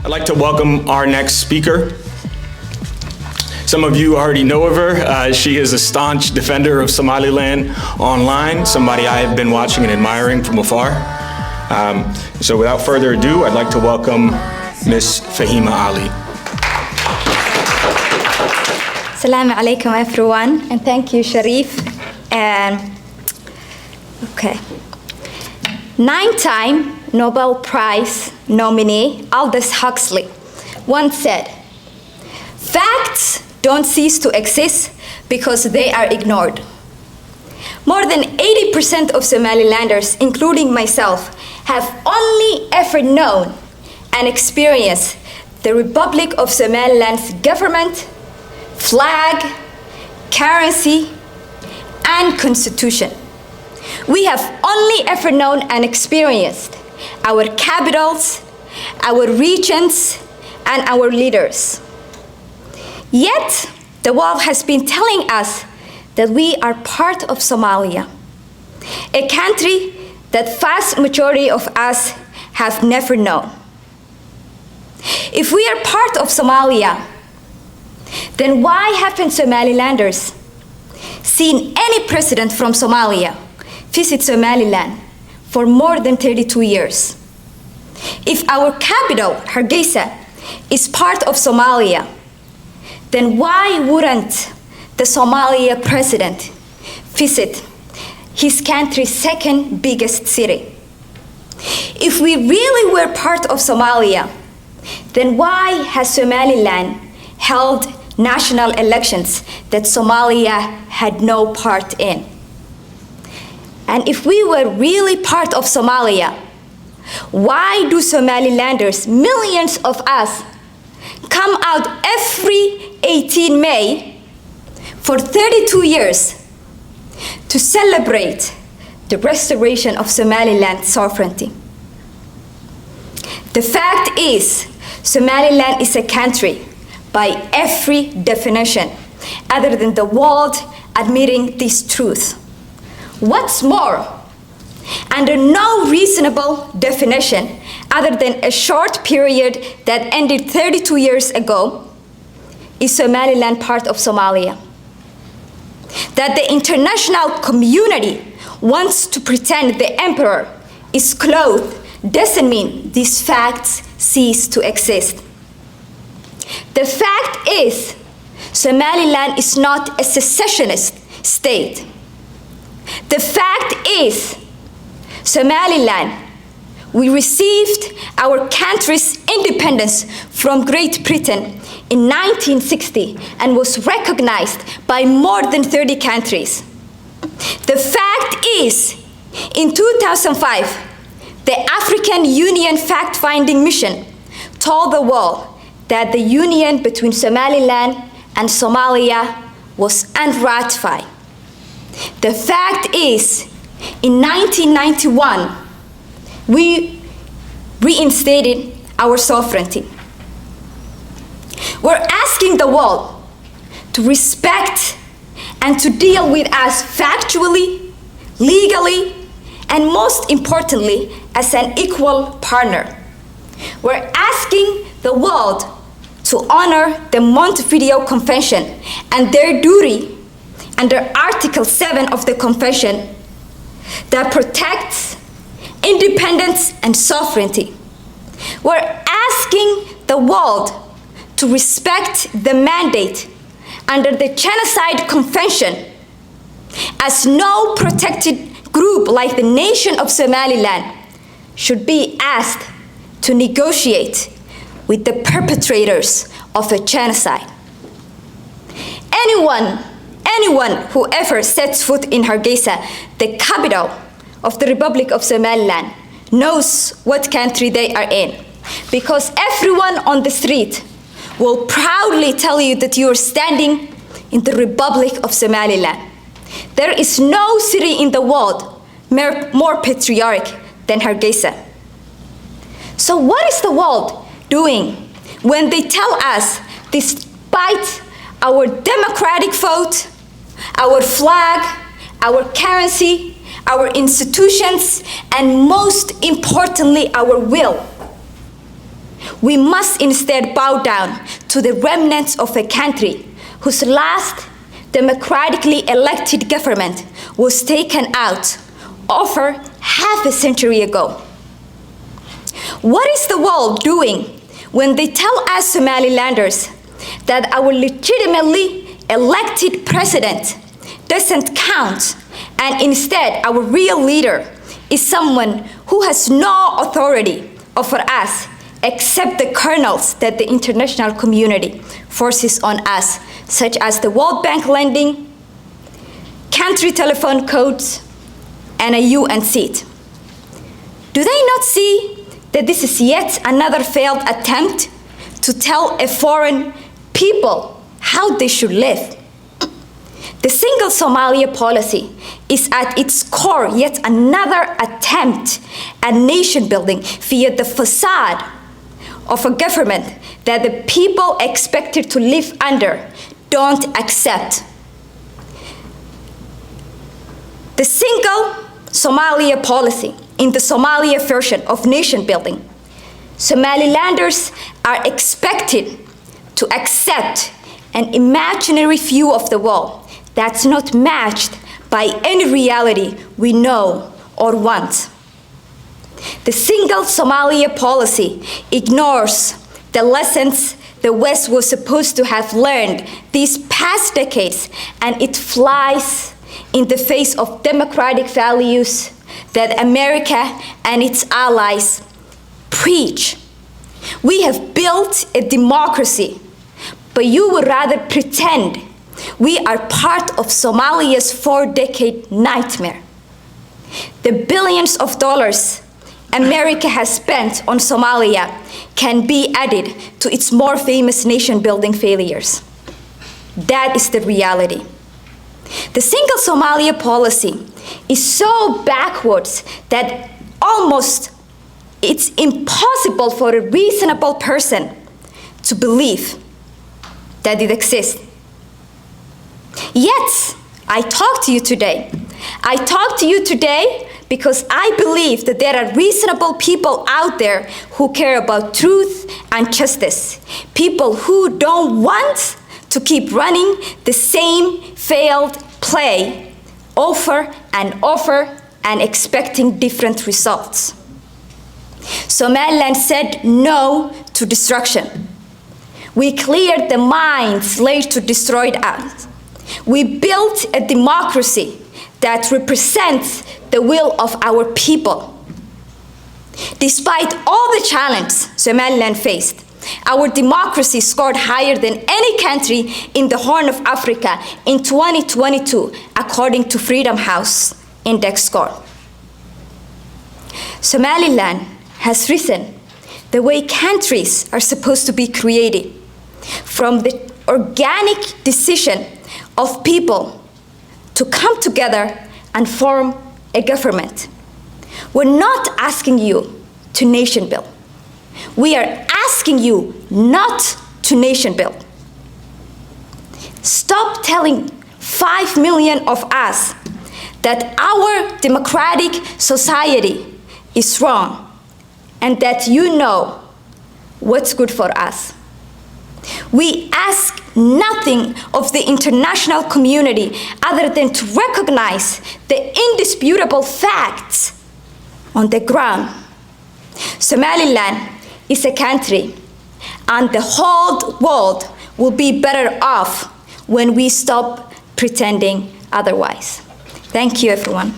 I'd like to welcome our next speaker. Some of you already know of her. She is a staunch defender of Somaliland online, somebody I have been watching and admiring from afar. So without further ado, I'd like to welcome Ms. Fahima Ali. Assalamu alaikum everyone, and thank you, Sharif. Nine-time Nobel Prize nominee Aldous Huxley once said, "Facts don't cease to exist because they are ignored." More than 80% of Somalilanders, including myself, have only ever known and experienced the Republic of Somaliland's government, flag, currency, and constitution. We have only ever known and experienced our capitals, our regions, and our leaders. Yet, the world has been telling us that we are part of Somalia, a country that vast majority of us have never known. If we are part of Somalia, then why haven't Somalilanders seen any president from Somalia visit Somaliland for more than 32 years? If our capital, Hargeisa, is part of Somalia, then why wouldn't the Somalia president visit his country's second biggest city? If we really were part of Somalia, then why has Somaliland held national elections that Somalia had no part in? And if we were really part of Somalia, why do Somalilanders, millions of us, come out every 18 May for 32 years to celebrate the restoration of Somaliland sovereignty? The fact is, Somaliland is a country by every definition, other than the world admitting this truth. What's more, under no reasonable definition, other than a short period that ended 32 years ago, is Somaliland part of Somalia. That the international community wants to pretend the emperor is clothed doesn't mean these facts cease to exist. The fact is, Somaliland is not a secessionist state. The fact is, Somaliland, we received our country's independence from Great Britain in 1960 and was recognized by more than 30 countries. The fact is, in 2005, the African Union fact-finding mission told the world that the union between Somaliland and Somalia was unratified. The fact is, in 1991, we reinstated our sovereignty. We're asking the world to respect and to deal with us factually, legally, and most importantly, as an equal partner. We're asking the world to honor the Montevideo Convention and their duty under Article 7 of the Convention that protects independence and sovereignty. We're asking the world to respect the mandate under the Genocide Convention, as no protected group like the nation of Somaliland should be asked to negotiate with the perpetrators of a genocide. Anyone who ever sets foot in Hargeisa, the capital of the Republic of Somaliland, knows what country they are in, because everyone on the street will proudly tell you that you are standing in the Republic of Somaliland. There is no city in the world more patriotic than Hargeisa. So what is the world doing when they tell us, despite our democratic vote, our flag, our currency, our institutions, and most importantly, our will, We must instead bow down to the remnants of a country whose last democratically elected government was taken out over half a century ago. What is the world doing when they tell us Somalilanders that our legitimately elected president doesn't count, and instead our real leader is someone who has no authority over us except the kernels that the international community forces on us, such as the World Bank lending, country telephone codes, and a UN seat? Do they not see that this is yet another failed attempt to tell a foreign people how they should live? The single Somalia policy is at its core yet another attempt at nation building via the facade of a government that the people expected to live under don't accept. The single Somalia policy in the Somalia version of nation building, Somalilanders are expected to accept an imaginary view of the world that's not matched by any reality we know or want. The single Somalia policy ignores the lessons the West was supposed to have learned these past decades, and it flies in the face of democratic values that America and its allies preach. We have built a democracy, but you would rather pretend we are part of Somalia's 4-decade nightmare. The billions of dollars America has spent on Somalia can be added to its more famous nation-building failures. That is the reality. The single Somalia policy is so backwards that almost it's impossible for a reasonable person to believe that it exists. Yet, I talk to you today. I talk to you today because I believe that there are reasonable people out there who care about truth and justice. People who don't want to keep running the same failed play over and expecting different results. Somaliland said no to destruction. We cleared the mines laid to destroy us. We built a democracy that represents the will of our people. Despite all the challenges Somaliland faced, our democracy scored higher than any country in the Horn of Africa in 2022, according to Freedom House Index score. Somaliland has risen the way countries are supposed to be created, from the organic decision of people to come together and form a government. We're not asking you to nation build. We are asking you not to nation build. Stop telling 5 million of us that our democratic society is wrong and that you know what's good for us. We ask nothing of the international community other than to recognize the indisputable facts on the ground. Somaliland is a country, and the whole world will be better off when we stop pretending otherwise. Thank you, everyone.